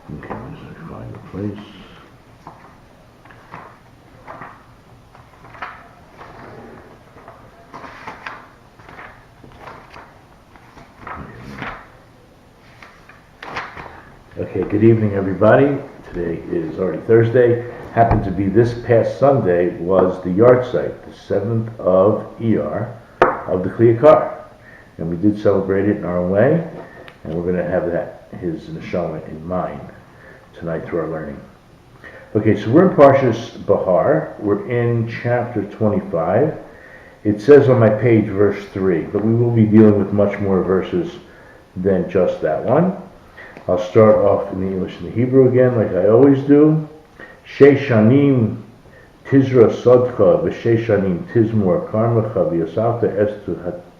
Okay, let's find a place. Okay, good evening, everybody. Today is already Thursday. Happened to be this past Sunday was the yard site, the 7th of Iyar of the Kli Yakar. And we did celebrate it in our own way, and we're going to have that, his neshama, in mind tonight through our learning. Okay, so we're in Parashat Behar. We're in chapter 25. It says on my page verse 3, but we will be dealing with much more verses than just that one. I'll start off in the English and the Hebrew again, like I always do. Sheish shanim tizra sodcha v'sheish shanim tizmor karmecha v'yasavta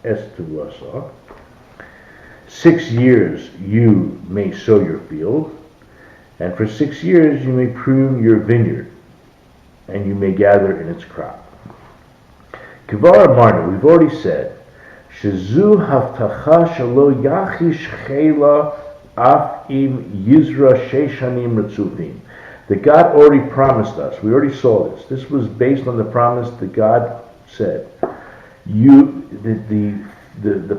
estu v'asa. 6 years you may sow your field, and for 6 years you may prune your vineyard, and you may gather in its crop. Kivar Amarna, we've already said, Shezu haftacha shelo yachish chela af im yizra sheishanim retzuvim. That God already promised us. We already saw this. This was based on the promise that God said, the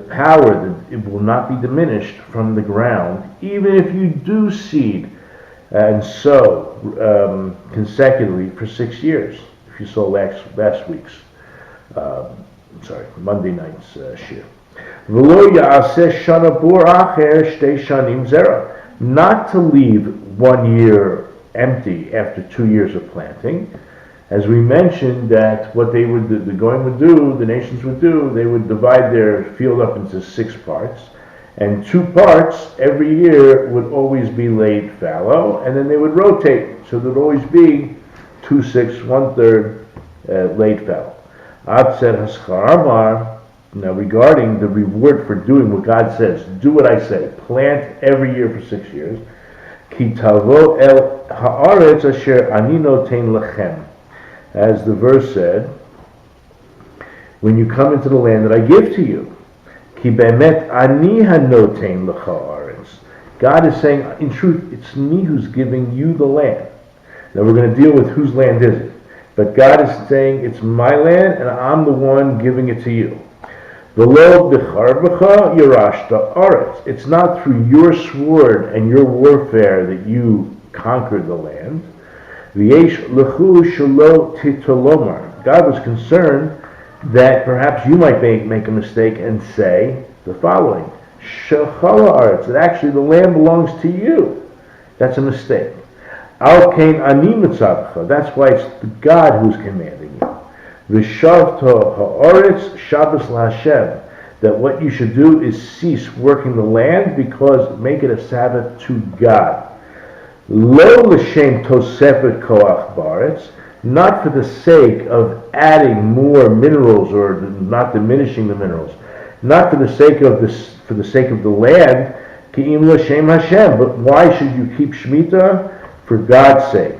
power that it will not be diminished from the ground, even if you do seed and sow consecutively for 6 years. If you saw last week's, Monday night's shir. Not to leave 1 year empty after 2 years of planting. As we mentioned, that what they would do, the goyim would do, the nations would do, they would divide their field up into 6 parts, and 2 parts every year would always be laid fallow, and then they would rotate, so there would always be 2/6, 1/3 laid fallow. Ad said Haschar Amar. Now regarding the reward for doing what God says, do what I say, plant every year for 6 years. Ki tavo el haaretz asher ani noten lechem. As the verse said, when you come into the land that I give to you, ki bemet ani hanoten lechaaretz. God is saying, in truth, it's me who's giving you the land. Now we're going to deal with whose land is it. But God is saying, it's my land, and I'm the one giving it to you. V'lo b'charvecha yarashta aretz. It's not through your sword and your warfare that you conquered the land. V'yesh lechu shelo titolomar. God was concerned that perhaps you might make a mistake and say the following: Shechala aretz. That actually the land belongs to you. That's a mistake. Al kain ani mitzavcha. That's why it's God who's commanding you. V'shavta ha'aretz Shabbos laHashem. That what you should do is cease working the land, because make it a Sabbath to God. Lo l'shem tosefet koach baretz. Not for the sake of adding more minerals or not diminishing the minerals. Not for the sake of the land. Ki'im l'shem Hashem. But why should you keep Shemitah? For God's sake.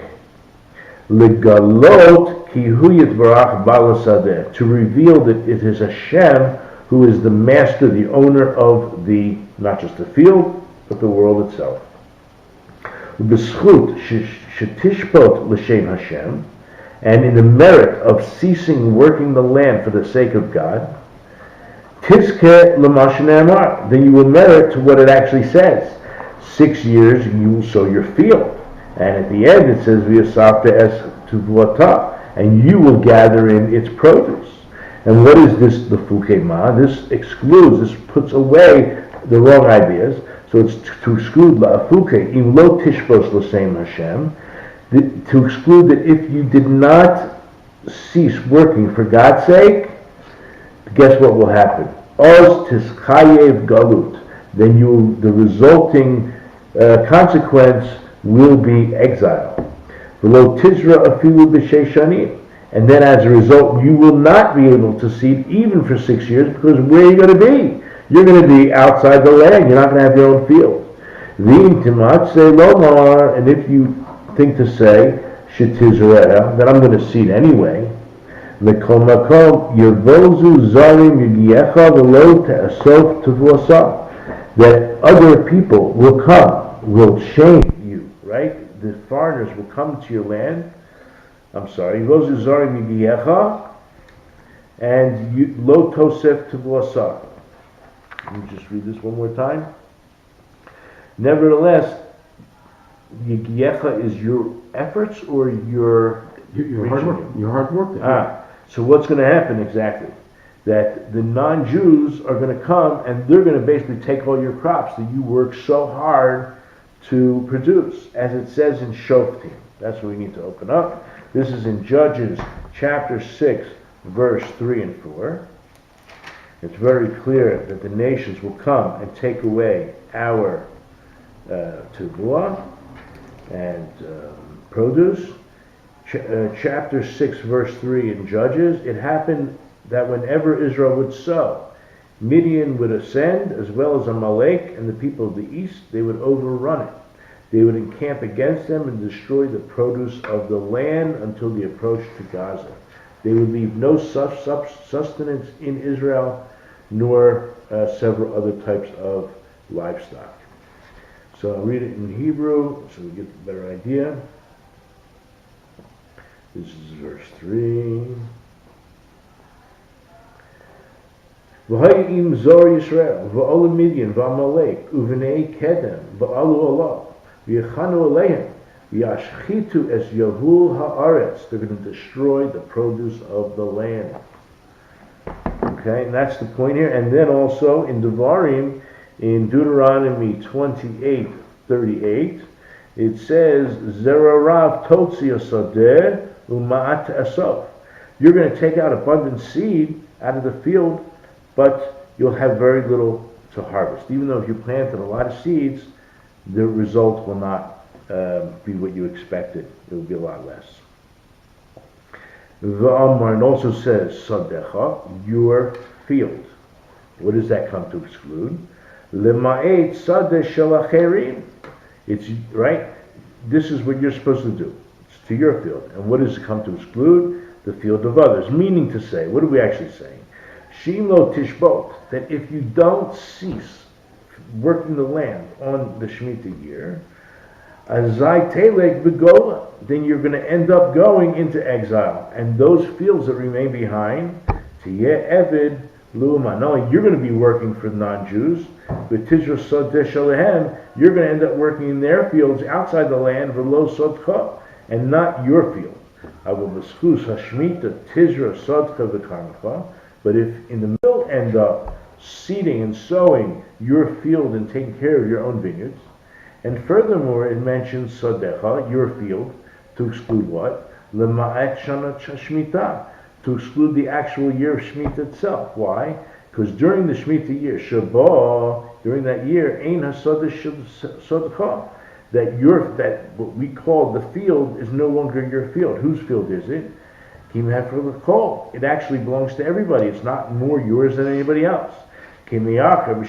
Legalot ki hu yitvarach balasadeh. To reveal that it is Hashem who is the master, the owner of the, not just the field, but the world itself. B'schut shetishpot l'shem Hashem. And in the merit of ceasing working the land for the sake of God, tizke l'ma shene'amar. Then you will merit to what it actually says. 6 years you will sow your field. And at the end it says, V'yasavta es tuvota, and you will gather in its produce. And what is this, the fukema? This excludes, this puts away the wrong ideas. So it's to exclude la'afuke, im lo tishbos l'seim Hashem, to exclude that if you did not cease working for God's sake, guess what will happen? Oz tischayev galut. Then the resulting consequence will be exile. V'lo tizra afilu b'sheish shanim. And then as a result, you will not be able to seed even for 6 years, because where are you going to be? You're going to be outside the land. You're not going to have your own field. V'im timat se lomar. And if you think to say, shetizreah, that I'm going to seed anyway, L'kol makom yevozu zarim yigiecha v'lo te'asof tevuasa. That other people will come, will shame you, right? The foreigners will come to your land. I'm sorry. Lo zari midiyecha, and lo tosef tevosar. Let me just read this one more time. Nevertheless, yigiyecha is your efforts or your hard work. Your hard work. So what's going to happen exactly? That the non-Jews are going to come and they're going to basically take all your crops that you work so hard to produce, as it says in Shoftim. That's what we need to open up. This is in Judges chapter 6, verse 3 and 4. It's very clear that the nations will come and take away our tevuah and produce. Chapter 6, verse 3 in Judges, it happened that whenever Israel would sow, Midian would ascend, as well as Amalek and the people of the east. They would overrun it. They would encamp against them and destroy the produce of the land until the approach to Gaza. They would leave no sustenance in Israel, nor several other types of livestock. So I'll read it in Hebrew so we get a better idea. This is verse 3. V'hayim zor Yisrael, v'olam Midian, v'amalek, u'v'nei kedem, v'alu olav, v'yachanu aleihem, v'yashchitu es yavul ha'aretz. They're going to destroy the produce of the land. Okay, and that's the point here. And then also in Devarim, in Deuteronomy 28:38, it says, Zerarav totzi asadeh u'ma'at asof. You're going to take out abundant seed out of the field, but you'll have very little to harvest. Even though if you planted a lot of seeds, the result will not be what you expected. It will be a lot less. V'amar, it also says, Sadecha, your field. What does that come to exclude? Lema'et sadeh shel acherim. It's, right? This is what you're supposed to do. It's to your field. And what does it come to exclude? The field of others. Meaning to say, what are we actually saying? Shim lo tishbot, that if you don't cease working the land on the Shemitah year, azai telek begola, then you're going to end up going into exile. And those fields that remain behind, tiyeh evid lu'uma. Not only you're going to be working for non-Jews, but tizra sadeh shalehem, you're going to end up working in their fields outside the land, v'lo sodcha, and not your field. Avol b'schus hashmita tizra sadcha v'karmecha. But if in the middle end up seeding and sowing your field and taking care of your own vineyards, and furthermore it mentions sadecha, your field, to exclude what? Lema'at shana shmita, to exclude the actual year of Shemitah itself. Why? Because during the Shemitah year, Shabbat, during that year, ein hasadeh, that what we call the field is no longer your field. Whose field is it? It actually belongs to everybody. It's not more yours than anybody else. Kli Yakar.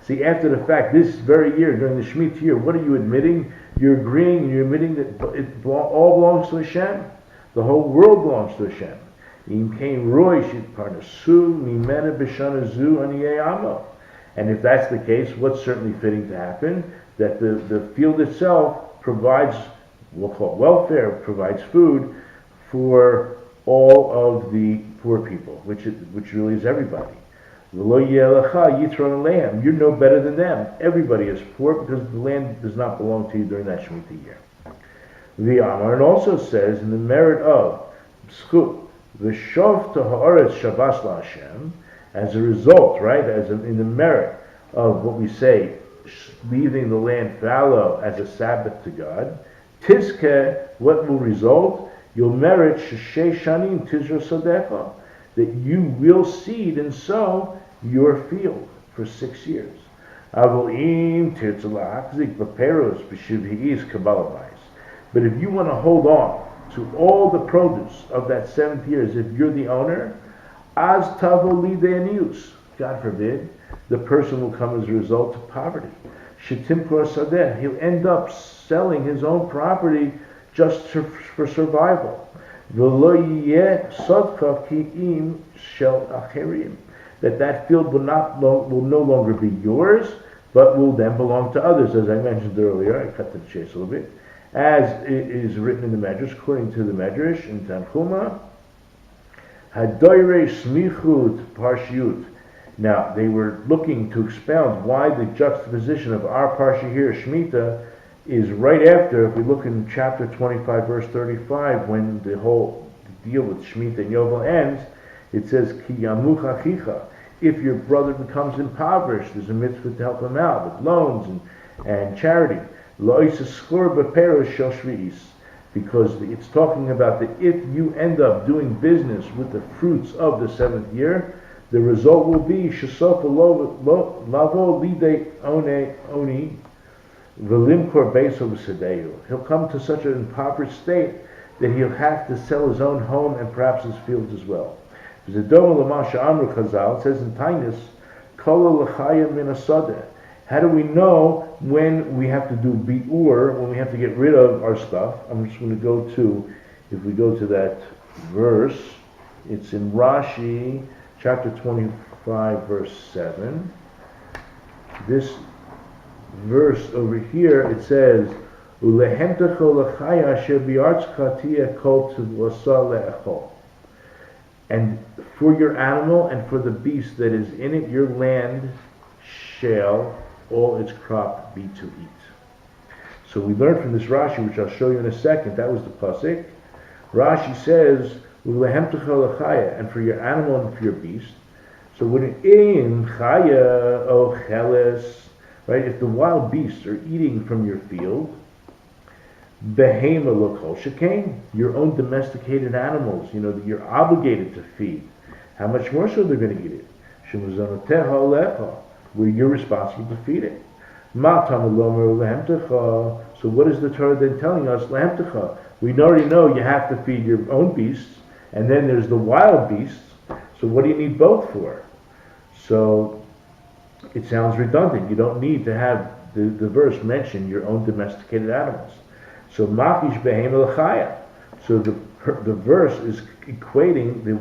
See, after the fact, this very year, during the Shemitah year, what are you admitting? You're agreeing and you're admitting that it all belongs to Hashem. The whole world belongs to Hashem. And if that's the case, what's certainly fitting to happen? That the field itself provides, we'll call it welfare, provides food for all of the poor people, which really is everybody. You're no better than them. Everybody is poor because the land does not belong to you during that Shemitah year. V'amar, and also says in the merit of Schut, V'shov to ha'aretz Shabbos la'Hashem, as a result, right, in the merit of what we say, leaving the land fallow as a Sabbath to God, Tizke, what will result? You'll merit Sheshei Shanim Tizra Sadecha, that you will seed and sow your field for 6 years. Avoim Tirtzalachzik Baperos B'Shivhi'is Kabbalabais. But if you want to hold on to all the produce of that 7th year as if you're the owner, Az Tavo Lideanius, God forbid, the person will come as a result of poverty. Shetim Kor Sadeh, he'll end up selling his own property just for survival. That field will no longer be yours, but will then belong to others, as I mentioned earlier. I cut to the chase a little bit. As it is written in the Medrash, according to the Medrash in Tanchuma, Hadoire Smichut Parshiut. Now, they were looking to expound why the juxtaposition of our Parsha here, Shemitah, is right after, if we look in chapter 25, verse 35, when the whole deal with Shemitah and Yovel ends, it says, Ki yamuch achicha. If your brother becomes impoverished, there's a mitzvah to help him out with loans and charity. Lo yisaschor b'peros shel shvi'is. Because it's talking about that if you end up doing business with the fruits of the 7th year, the result will be shesofa lavo lidei oni v'limkor beiso v'sedeu. He'll come to such an impoverished state that he'll have to sell his own home and perhaps his fields as well. It says in Tainus, Kol l'chaya min asodeh. How do we know when we have to do bi'ur, when we have to get rid of our stuff? I'm just going to go to, if we go to that verse, it's in Rashi, chapter 25, verse 7. This verse over here, it says, Ulehemtecho l'chaya asher bi'artzcha tiyeh kol tzvasa le'echol. And for your animal and for the beast that is in it, your land shall all its crop be to eat. So we learned from this Rashi, which I'll show you in a second, that was the pasuk. Rashi says, and for your animal and for your beast. So when in chaya o cheles, right, if the wild beasts are eating from your field, behema lo kol shekain, your own domesticated animals, that you're obligated to feed. How much more so they're going to eat it? Shemazonoteha lecha, where you're responsible to feed it. So what is the Torah then telling us? Lehemtecha. We already know you have to feed your own beasts, and then there's the wild beasts. So what do you need both for? So it sounds redundant. You don't need to have the verse mention your own domesticated animals. So makish behem l'chaya. So the verse is equating the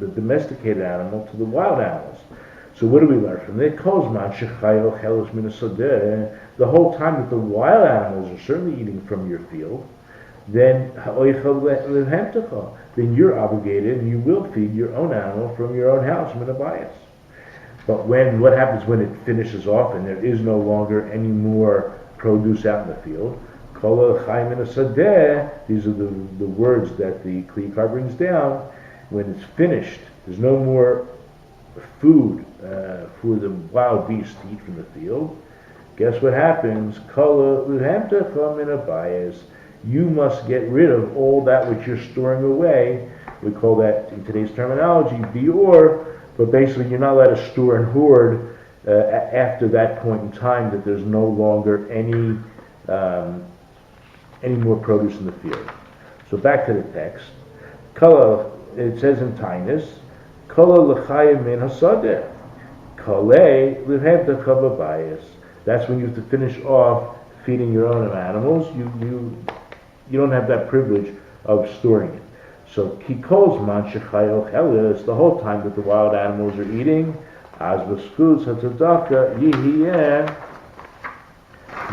domesticated animal to the wild animals. So what do we learn from it? The whole time that the wild animals are certainly eating from your field, then you're obligated and you will feed your own animal from your own house, minabayas. But what happens when it finishes off and there is no longer any more produce out in the field? These are the words that the Kli Yakar brings down. When it's finished, there's no more food for the wild beasts to eat from the field. Guess what happens? You must get rid of all that which you're storing away. We call that, in today's terminology, bi'ur, but basically you're not allowed to store and hoard after that point in time that there's no longer any more produce in the field. So back to the text. It says in Tainus, that's when you have to finish off feeding your own animals. You don't have that privilege of storing it. So kikos man shechayel cheles, the whole time that the wild animals are eating, as v'skuz hatzedaka yihiyeh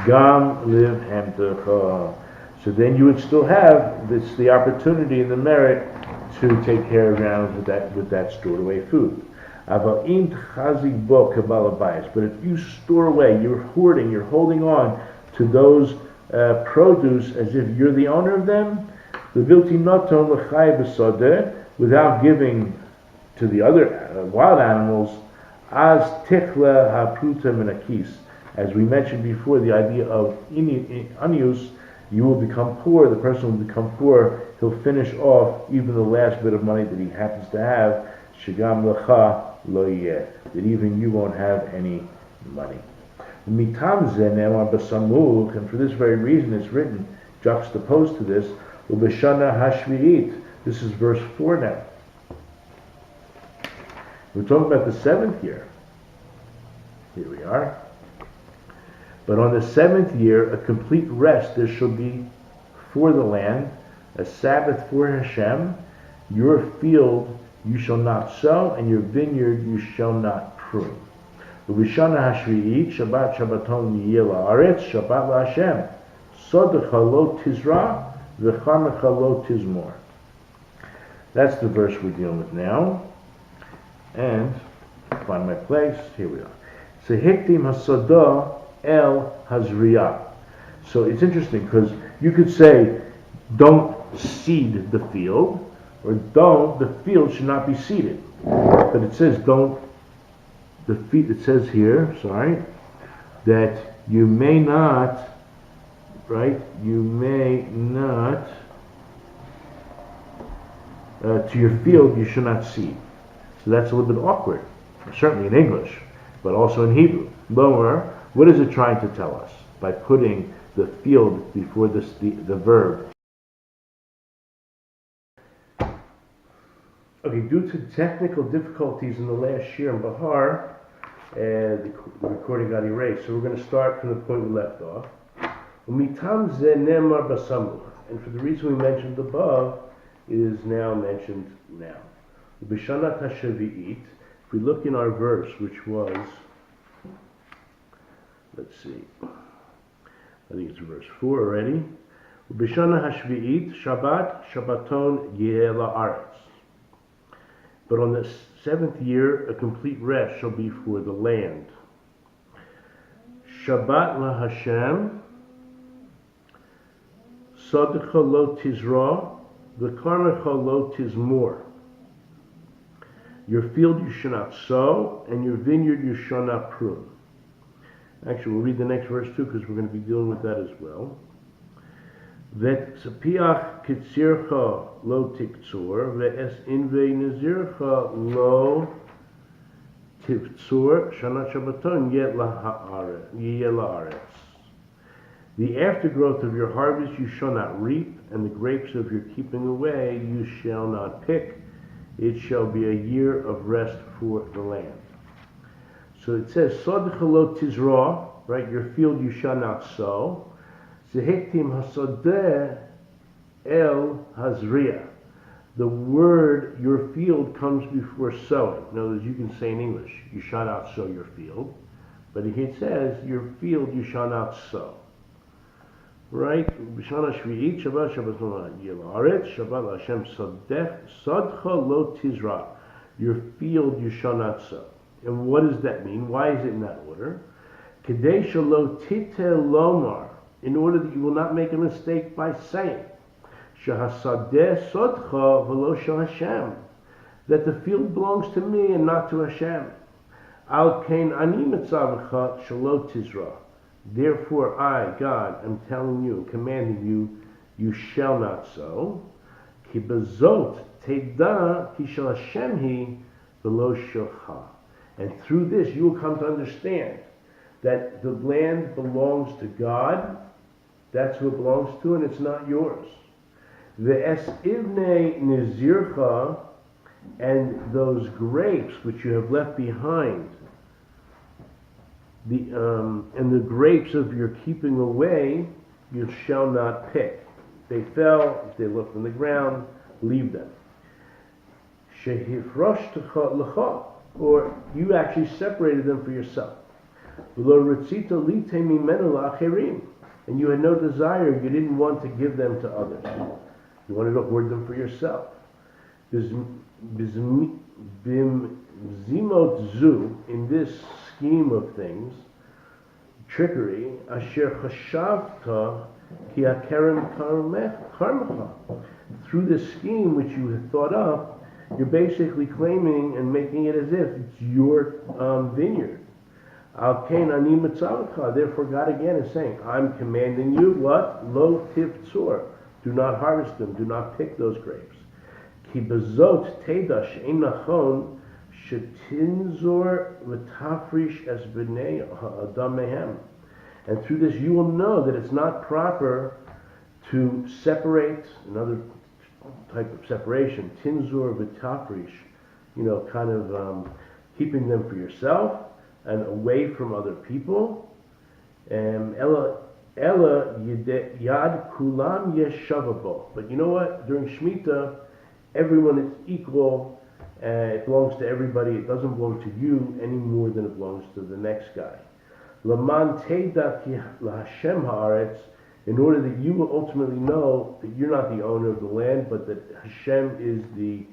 gam liv hemtecha. So then you would still have the opportunity and the merit to take care of your animals with that stored away food. But if you store away, you're hoarding, you're holding on to those produce as if you're the owner of them, without giving to the other wild animals, as tichla hapruta minakis. As we mentioned before, the idea of unuse, you will become poor, the person will become poor, he'll finish off even the last bit of money that he happens to have, shigam lecha lo yeh, that even you won't have any money. Mitam zeh ne'emar b'samuch, and for this very reason it's written, juxtaposed to this, u'b'shana hashvi'it. This is verse 4 now. We're talking about the 7th year. Here we are. But on the 7th year, a complete rest there shall be for the land, a Sabbath for Hashem. Your field you shall not sow, and your vineyard you shall not prune. Ubishana hashvi'it, Shabbat Shabbaton yeh la'aretz, Shabbat la'Hashem. Sodecha lo tizra, v'chamecha lo tizmor. That's the verse we're dealing with now. And, find my place, here we are. Sehiktim hasodah el hazriyah. So it's interesting because you could say, don't seed the field, or the field should not be seeded. But it says it says here, that you may not, to your field you should not seed. So that's a little bit awkward, certainly in English, but also in Hebrew. Lower, what is it trying to tell us by putting the field before the verb? Okay, due to technical difficulties in the last year in Behar, the recording got erased. So we're going to start from the point we left off. And for the reason we mentioned above, it is now mentioned now. If we look in our verse, which was, let's see, I think it's verse 4 already. B'shana hashvi'it Shabbat Shabbaton yeh la'aretz. But on the 7th year, a complete rest shall be for the land. Shabbat la'Hashem, Sodecha lo tizra, v'karmecha lo tizmor. Your field you shall not sow, and your vineyard you shall not prune. Actually, we'll read the next verse too, because we're going to be dealing with that as well. Vet sapiach kitzircha lo tiktzur, ve'es inve nazircha lo tiktzur, shana shabbaton yeh la'aretz. The aftergrowth of your harvest you shall not reap, and the grapes of your keeping away you shall not pick. It shall be a year of rest for the land. So it says, Sodecha lo tizra, right? Your field you shall not sow. Zehektim hasodeh el hazriya. The word your field comes before sowing. In other words, you can say in English, you shall not sow your field. But here it says, your field you shall not sow. Right? B'shana shvi'it Shabbat Shabbaton yeh la'aretz, Shabbat la'Hashem Sodcha lo tizra. Your field you shall not sow. And what does that mean? Why is it in that order? Kedei shelo titel lomar. In order that you will not make a mistake by saying, Shahasadeh sodcha v'lo shel Hashem. That the field belongs to me and not to Hashem. Al kain ani mitzavcha shelo tizra. Therefore I, God, am telling you, commanding you, you shall not sow. Ki bezot teda ki shel Hashem hi v'lo shelcha. And through this you will come to understand that the land belongs to God. That's who it belongs to, and it's not yours. Ve'es ivnei nizircha, and those grapes which you have left behind, and the grapes of your keeping away, you shall not pick. They fell, if they left on the ground, leave them. Shehifroshtecha lecha, or you actually separated them for yourself. V'lo retzita lite mimenu la'acherim, and you had no desire, you didn't want to give them to others. You wanted to hoard them for yourself. Bimzimot zu, in this scheme of things, trickery, asher chashavta ki hakerem karmecha. Through this scheme which you had thought up, you're basically claiming and making it as if it's your vineyard. Al kain ani mitzavcha. Therefore, God again is saying, I'm commanding you what? Lo tivtzur. Do not harvest them. Do not pick those grapes. Ki bezot teda she'en nachon shetinzor v'tafrish es b'nei ha'adam mehem. And through this you will know that it's not proper to separate, another type of separation, tinzor v'tafrish, kind of keeping them for yourself and away from other people. Ella yad kulam yeshavabo. But you know what? During Shemitah, everyone is equal, it belongs to everybody. It doesn't belong to you any more than it belongs to the next guy. Laman teidat Hashem haaretz, in order that you will ultimately know that you're not the owner of the land, but that Hashem is the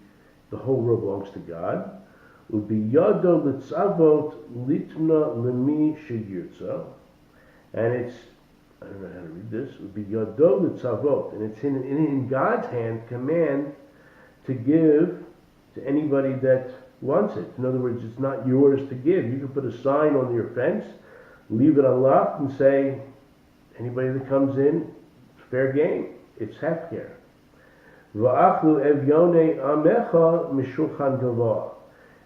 whole world belongs to God. Ubiyado litzavot litna lemi sheyirtza, and it's, I don't know how to read this. Ubiyado litzavot, and it's in God's hand, command to give to anybody that wants it. In other words, it's not yours to give. You can put a sign on your fence, leave it unlocked, and say, anybody that comes in, it's fair game. It's hefker. Va'achlu evyonei amecha mishulchan gavah.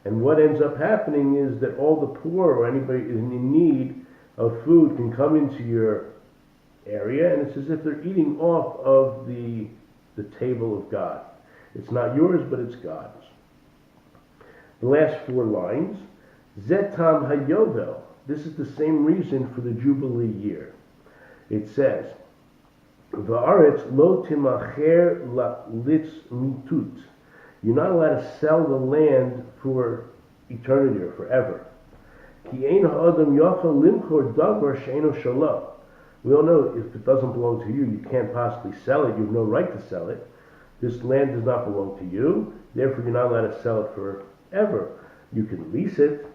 And what ends up happening is that all the poor or anybody in need of food can come into your area, and it's as if they're eating off of the table of God. It's not yours, but it's God's. The last 4 lines, Zetam Hayovel. This is the same reason for the Jubilee year. It says, Va'aretz lo timacher litz mitut. You're not allowed to sell the land for eternity or forever. Ki ein ha'adam yachal limchor davar she'eno shalo. We all know if it doesn't belong to you, you can't possibly sell it. You have no right to sell it. This land does not belong to you. Therefore, you're not allowed to sell it forever. You can lease it.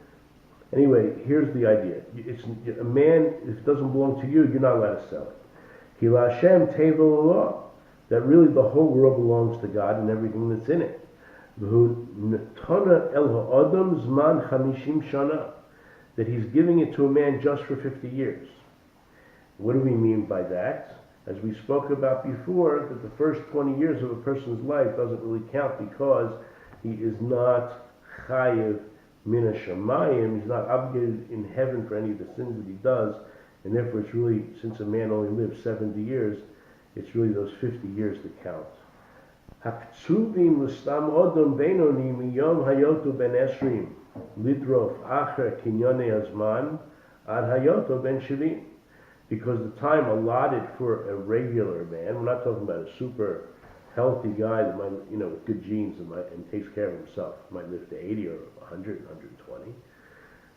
Anyway, here's the idea. It's a man, if it doesn't belong to you, you're not allowed to sell it. Ki la'Hashem tevel Allah. That really the whole world belongs to God and everything that's in it. V'hu el ha'adam zman 50 shana. That he's giving it to a man just for 50 years. What do we mean by that? As we spoke about before, that the first 20 years of a person's life doesn't really count because he is not chayiv mina shamayim, he's not obligated in heaven for any of the sins that he does, and therefore it's really, since a man only lives 70 years, it's really those 50 years that count. Haktsuvim l'stam odom benoni miyom hayoto ben esrim lidrof acher kinyone azman ad hayoto ben shivim. Because the time allotted for a regular man, we're not talking about a super healthy guy that might, with good genes and takes care of himself, might live to 80 or 100, 120.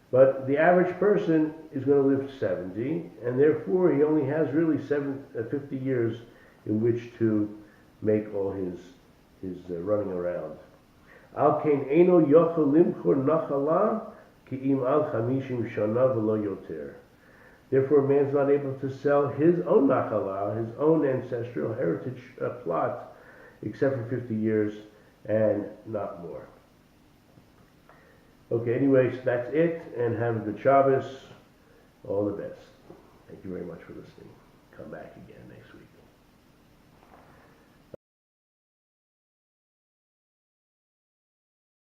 But the average person is going to live to 70, and therefore he only has really 50 years in which to make all his running around. Al kein eno yochel limchor nachala ki im al 50 shana v'lo yoter. Therefore, a man's not able to sell his own nachala, his own ancestral heritage plot, except for 50 years and not more. Okay, anyway, so that's it, and have a good Shabbos. All the best. Thank you very much for listening.